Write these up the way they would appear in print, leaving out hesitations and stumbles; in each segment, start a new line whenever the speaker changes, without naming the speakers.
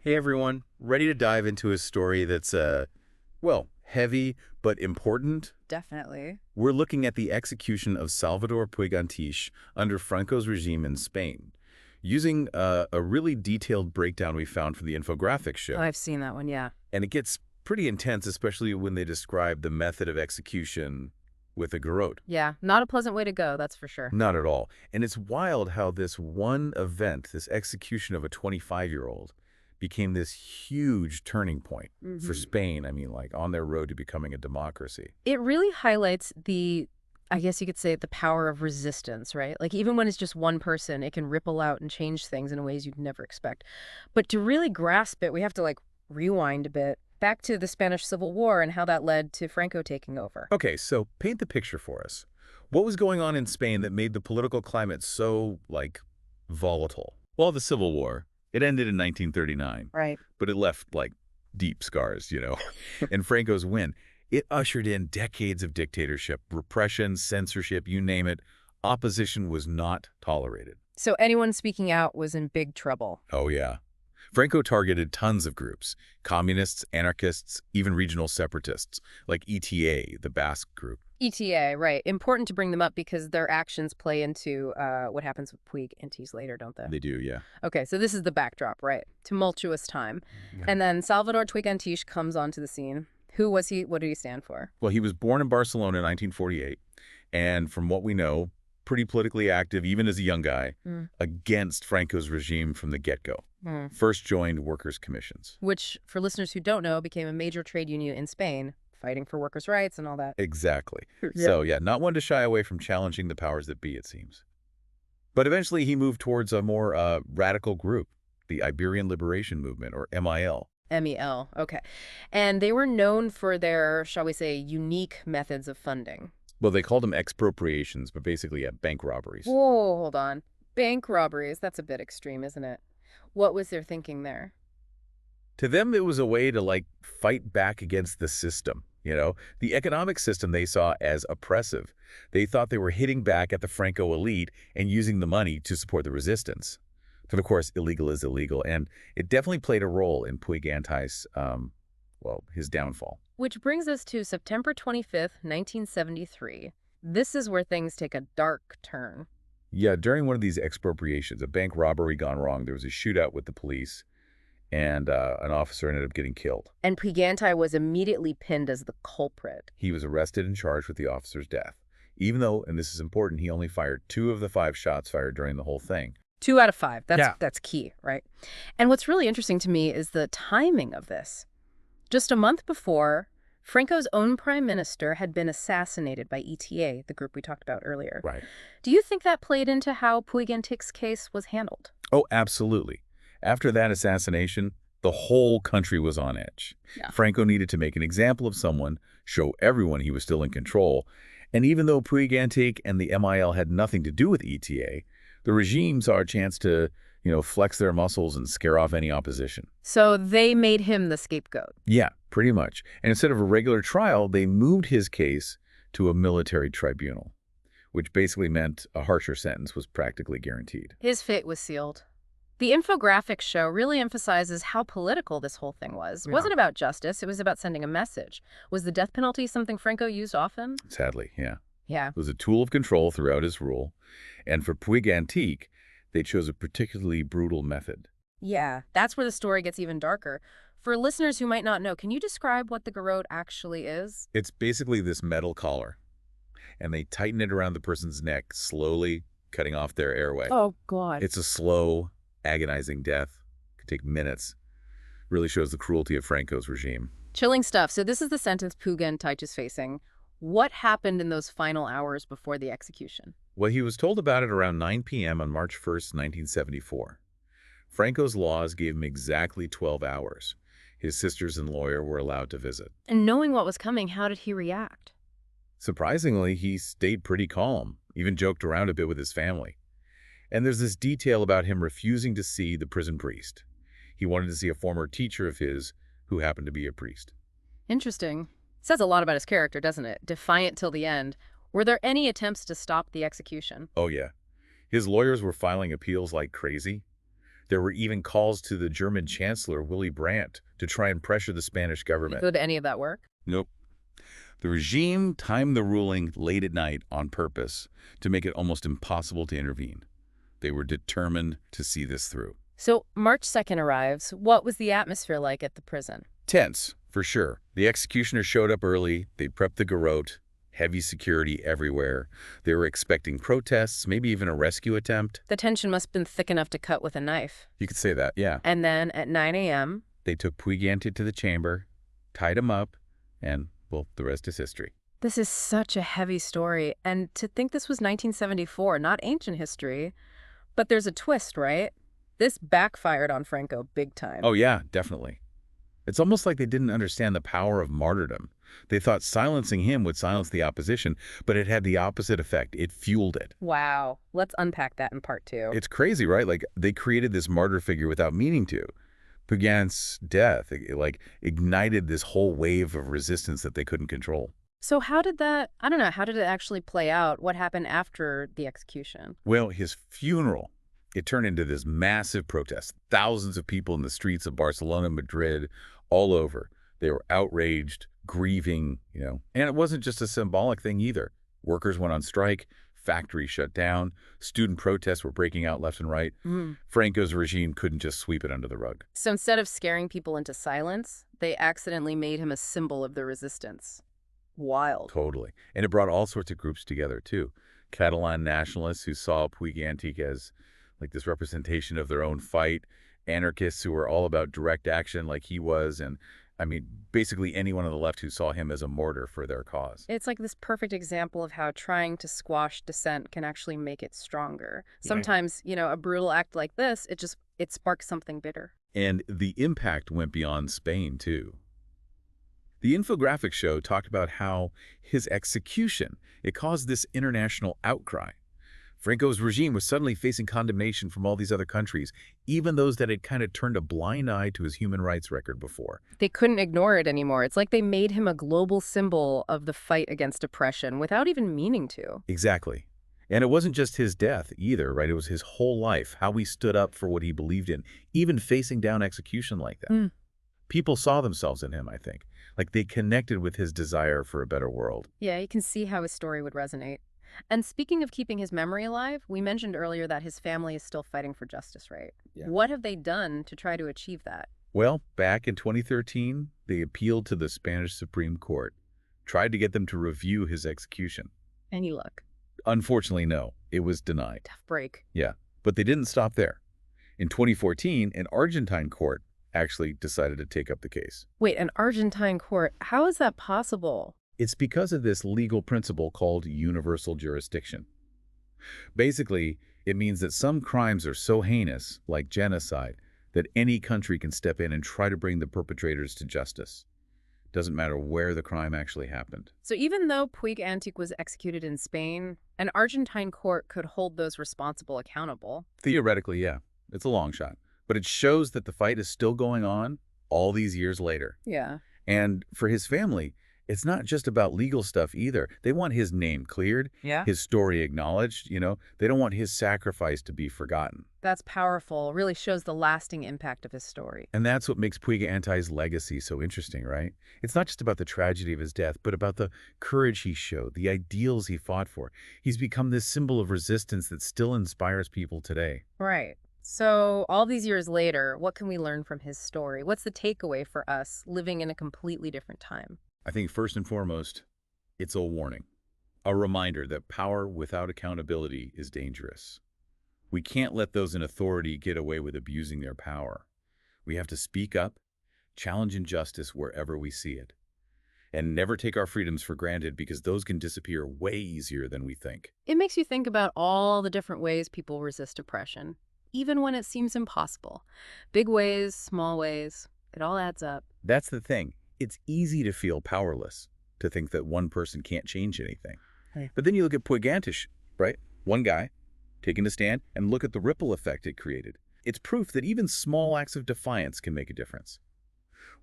Hey everyone, ready to dive into a story that's, well, heavy but important?
Definitely.
We're looking at the execution of Salvador Puig Antich under Franco's regime in Spain, using a really detailed breakdown we found from the infographics
Oh,
show.
I've seen that one, yeah.
And it gets pretty intense, especially when they describe the method of execution with a garrote.
Yeah, not a pleasant way to go, that's for sure.
Not at all. And it's wild how this one event, this execution of a 25-year-old, became this huge turning point for Spain. I mean, like on their road to becoming a democracy.
It really highlights I guess you could say, the power of resistance, right? Like, even when it's just one person, it can ripple out and change things in ways you'd never expect. But to really grasp it, we have to, rewind a bit back to the Spanish Civil War and how that led to Franco taking over.
Okay, so paint the picture for us. What was going on in Spain that made the political climate so, volatile? Well, the Civil War. It ended in 1939,
Right.
but it left, deep scars, And Franco's win, it ushered in decades of dictatorship, repression, censorship, you name it. Opposition was not tolerated.
So anyone speaking out was in big trouble.
Oh, yeah. Franco targeted tons of groups, communists, anarchists, even regional separatists, like ETA, the Basque group.
ETA, right. Important to bring them up because their actions play into what happens with Puig Antich later, don't they?
They do, yeah.
Okay, so this is the backdrop, right? Tumultuous time.
Yeah.
And then Salvador Puig Antich comes onto the scene. Who was he? What did he stand for?
Well, he was born in Barcelona in 1948, and from what we know, pretty politically active, even as a young guy, against Franco's regime from the get-go. First joined workers' commissions.
Which, for listeners who don't know, became a major trade union in Spain, fighting for workers' rights and all that.
Exactly.
Yeah.
So, yeah, not one to shy away from challenging the powers that be, it seems. But eventually he moved towards a more radical group, the Iberian Liberation Movement, or MIL.
MEL, okay. And they were known for their, shall we say, unique methods of funding.
Well, they called them expropriations, but basically, bank robberies.
Whoa, hold on. Bank robberies, that's a bit extreme, isn't it? What was their thinking there?
To them, it was a way to, fight back against the system, The economic system they saw as oppressive. They thought they were hitting back at the Franco elite and using the money to support the resistance. But of course, illegal is illegal, and it definitely played a role in Puig Antich's, his downfall.
Which brings us to September 25th, 1973. This is where things take a dark turn.
Yeah, during one of these expropriations, a bank robbery gone wrong. There was a shootout with the police, and an officer ended up getting killed.
And Puig Antich was immediately pinned as the culprit.
He was arrested and charged with the officer's death, even though, and this is important, he only fired 2 of the 5 shots fired during the whole thing.
2 out of 5.
Yeah.
That's key, right? And what's really interesting to me is the timing of this. Just a month before, Franco's own prime minister had been assassinated by ETA, the group we talked about earlier.
Right.
Do you think that played into how Puig Antich's case was handled?
Oh, absolutely. After that assassination, the whole country was on edge.
Yeah.
Franco needed to make an example of someone, show everyone he was still in control. And even though Puig Antich and the MIL had nothing to do with ETA, the regime saw a chance to, flex their muscles and scare off any opposition.
So they made him the scapegoat.
Yeah, pretty much. And instead of a regular trial, they moved his case to a military tribunal, which basically meant a harsher sentence was practically guaranteed.
His fate was sealed. The infographics show really emphasizes how political this whole thing was. It wasn't about justice. It was about sending a message. Was the death penalty something Franco used often?
Sadly, yeah.
Yeah.
It was a tool of control throughout his rule. And for Puig Antich, they chose a particularly brutal method.
Yeah, that's where the story gets even darker. For listeners who might not know, can you describe what the garrote actually is?
It's basically this metal collar, and they tighten it around the person's neck, slowly cutting off their airway.
Oh, God.
It's a slow, agonizing death. It could take minutes. Really shows the cruelty of Franco's regime.
Chilling stuff. So this is the sentence Puig Antich is facing. What happened in those final hours before the execution?
Well, he was told about it around 9 p.m. on March 1st, 1974. Franco's laws gave him exactly 12 hours. His sisters and lawyer were allowed to visit.
And knowing what was coming, how did he react?
Surprisingly, he stayed pretty calm, even joked around a bit with his family. And there's this detail about him refusing to see the prison priest. He wanted to see a former teacher of his who happened to be a priest.
Interesting. Says a lot about his character, doesn't it? Defiant till the end. Were there any attempts to stop the execution?
Oh, yeah. His lawyers were filing appeals like crazy. There were even calls to the German Chancellor, Willy Brandt, to try and pressure the Spanish government.
Did any of that work?
Nope. The regime timed the ruling late at night on purpose to make it almost impossible to intervene. They were determined to see this through.
So March 2nd arrives. What was the atmosphere like at the prison?
Tense, for sure. The executioners showed up early. They prepped the garrote. Heavy security everywhere. They were expecting protests, maybe even a rescue attempt.
The tension must have been thick enough to cut with a knife.
You could say that, yeah.
And then at 9 a.m.,
They took Puig Antich to the chamber, tied him up, and, well, the rest is history.
this is such a heavy story. And to think this was 1974, not ancient history, but there's a twist, right? This backfired on Franco big time.
Oh, yeah, definitely. It's almost like they didn't understand the power of martyrdom. They thought silencing him would silence the opposition, but it had the opposite effect. It fueled it.
Wow. Let's unpack that in part 2.
It's crazy, right? Like, they created this martyr figure without meaning to. Puig Antich's death, like, ignited this whole wave of resistance that they couldn't control.
So how did that, I don't know, how did it actually play out? What happened after the execution?
Well, his funeral, it turned into this massive protest. Thousands of people in the streets of Barcelona, Madrid, all over. They were outraged, grieving, and it wasn't just a symbolic thing either. Workers went on strike, factories shut down, student protests were breaking out left and right. Franco's regime couldn't just sweep it under the rug.
So instead of scaring people into silence, they accidentally made him a symbol of the resistance. Wild.
Totally. And it brought all sorts of groups together, too. Catalan nationalists who saw Puig Antich as like this representation of their own fight, anarchists who were all about direct action like he was, and I mean, basically anyone on the left who saw him as a martyr for their cause.
It's like this perfect example of how trying to squash dissent can actually make it stronger. Sometimes, a brutal act like this, it sparks something bitter.
And the impact went beyond Spain, too. The infographic show talked about how his execution, it caused this international outcry. Franco's regime was suddenly facing condemnation from all these other countries, even those that had kind of turned a blind eye to his human rights record before.
They couldn't ignore it anymore. It's like they made him a global symbol of the fight against oppression without even meaning to.
Exactly. And it wasn't just his death either, right? It was his whole life, how he stood up for what he believed in, even facing down execution like that. People saw themselves in him, I think. Like they connected with his desire for a better world.
Yeah, you can see how his story would resonate. And speaking of keeping his memory alive, we mentioned earlier that his family is still fighting for justice, right?
Yeah.
What have they done to try to achieve that?
Well, back in 2013, they appealed to the Spanish Supreme Court, tried to get them to review his execution.
Any luck?
Unfortunately, no. It was denied.
Tough break.
Yeah, but they didn't stop there. In 2014, an Argentine court actually decided to take up the case.
Wait, an Argentine court? How is that possible?
It's because of this legal principle called universal jurisdiction. Basically, it means that some crimes are so heinous, like genocide, that any country can step in and try to bring the perpetrators to justice. Doesn't matter where the crime actually happened.
So even though Puig Antich was executed in Spain, an Argentine court could hold those responsible accountable.
Theoretically, yeah. It's a long shot. But it shows that the fight is still going on all these years later.
Yeah.
And for his family, it's not just about legal stuff either. They want his name cleared, his story acknowledged, They don't want his sacrifice to be forgotten.
That's powerful. Really shows the lasting impact of his story.
And that's what makes Puig Antich's legacy so interesting, right? It's not just about the tragedy of his death, but about the courage he showed, the ideals he fought for. He's become this symbol of resistance that still inspires people today.
Right. So all these years later, what can we learn from his story? What's the takeaway for us living in a completely different time?
I think first and foremost, it's a warning, a reminder that power without accountability is dangerous. We can't let those in authority get away with abusing their power. We have to speak up, challenge injustice wherever we see it, and never take our freedoms for granted because those can disappear way easier than we think.
It makes you think about all the different ways people resist oppression, even when it seems impossible. Big ways, small ways, it all adds up.
That's the thing. It's easy to feel powerless, to think that one person can't change anything.
Right.
But then you look at Puig Antich, right? One guy taking a stand, and look at the ripple effect it created. It's proof that even small acts of defiance can make a difference.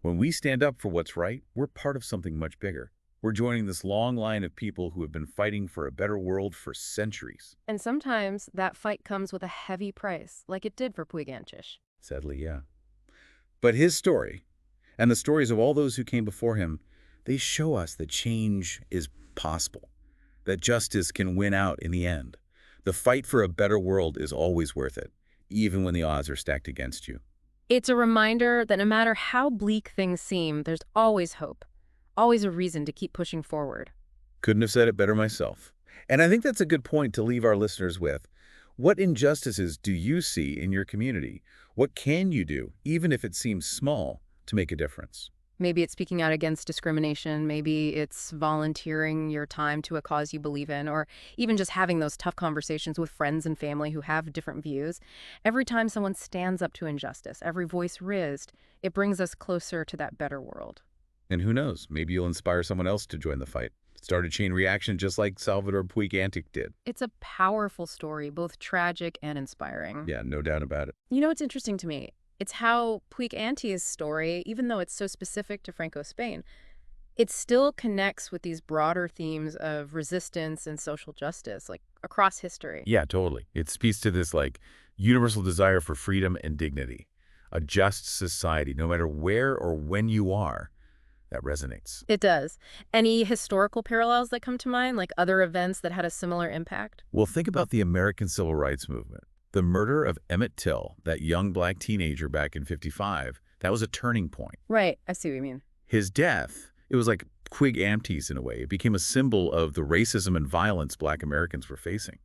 When we stand up for what's right, we're part of something much bigger. We're joining this long line of people who have been fighting for a better world for centuries.
And sometimes that fight comes with a heavy price, like it did for Puig Antich.
Sadly, yeah. But his story, and the stories of all those who came before him, they show us that change is possible, that justice can win out in the end. The fight for a better world is always worth it, even when the odds are stacked against you.
It's a reminder that no matter how bleak things seem, there's always hope, always a reason to keep pushing forward.
Couldn't have said it better myself. And I think that's a good point to leave our listeners with. What injustices do you see in your community? What can you do, even if it seems small, to make a difference?
Maybe it's speaking out against discrimination. Maybe it's volunteering your time to a cause you believe in, or even just having those tough conversations with friends and family who have different views. Every time someone stands up to injustice, every voice raised, it brings us closer to that better world.
And who knows, maybe you'll inspire someone else to join the fight. Start a chain reaction just like Salvador Puig Antich did.
It's a powerful story, both tragic and inspiring.
Yeah, no doubt about it.
You know what's interesting to me? It's how Puig Antich's story, even though it's so specific to Franco Spain, it still connects with these broader themes of resistance and social justice, like across history.
Yeah, totally. It speaks to this universal desire for freedom and dignity, a just society, no matter where or when you are. That resonates.
It does. Any historical parallels that come to mind, like other events that had a similar impact?
Well, think about the American Civil Rights Movement. The murder of Emmett Till, that young black teenager back in '55, that was a turning point.
Right. I see what you mean.
His death, it was like Puig Antich in a way. It became a symbol of the racism and violence black Americans were facing.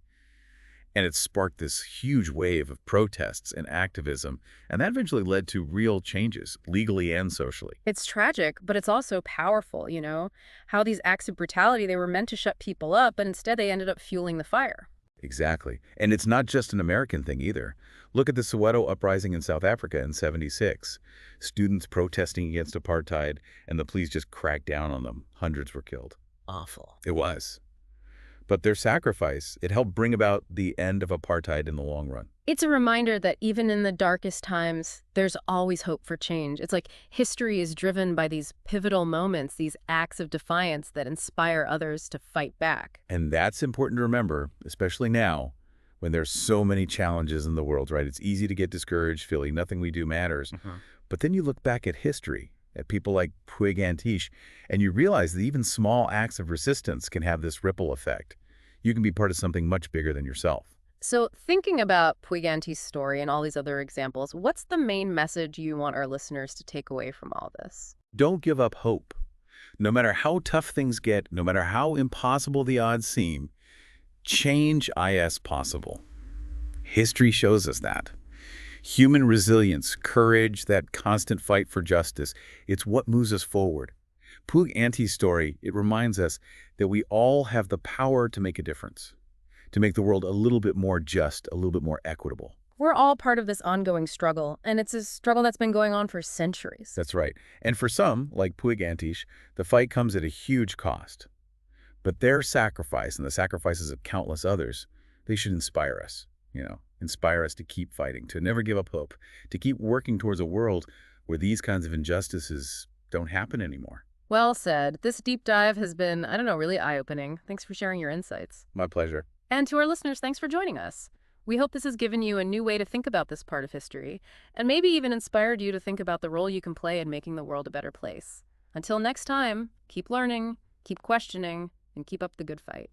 And it sparked this huge wave of protests and activism, and that eventually led to real changes, legally and socially.
It's tragic, but it's also powerful, how these acts of brutality, they were meant to shut people up, but instead they ended up fueling the fire.
Exactly. And it's not just an American thing either. Look at the Soweto uprising in South Africa in '76. Students protesting against apartheid, and the police just cracked down on them. Hundreds were killed.
Awful.
It was. But their sacrifice, it helped bring about the end of apartheid in the long run.
It's a reminder that even in the darkest times, there's always hope for change. It's like history is driven by these pivotal moments, these acts of defiance that inspire others to fight back.
And that's important to remember, especially now, when there's so many challenges in the world, right? It's easy to get discouraged, feeling nothing we do matters. But then you look back at history, at people like Puig Antich, and you realize that even small acts of resistance can have this ripple effect. You can be part of something much bigger than yourself.
So thinking about Puig Antich's story and all these other examples, what's the main message you want our listeners to take away from all this?
Don't give up hope. No matter how tough things get, no matter how impossible the odds seem, change is possible. History shows us that. Human resilience, courage, that constant fight for justice, it's what moves us forward. Puig Antich's story, it reminds us that we all have the power to make a difference, to make the world a little bit more just, a little bit more equitable.
We're all part of this ongoing struggle, and it's a struggle that's been going on for centuries.
That's right. And for some, like Puig Antich, the fight comes at a huge cost. But their sacrifice and the sacrifices of countless others, they should inspire us, inspire us to keep fighting, to never give up hope, to keep working towards a world where these kinds of injustices don't happen anymore.
Well said. This deep dive has been, really eye-opening. Thanks for sharing your insights.
My pleasure.
And to our listeners, thanks for joining us. We hope this has given you a new way to think about this part of history, and maybe even inspired you to think about the role you can play in making the world a better place. Until next time, keep learning, keep questioning, and keep up the good fight.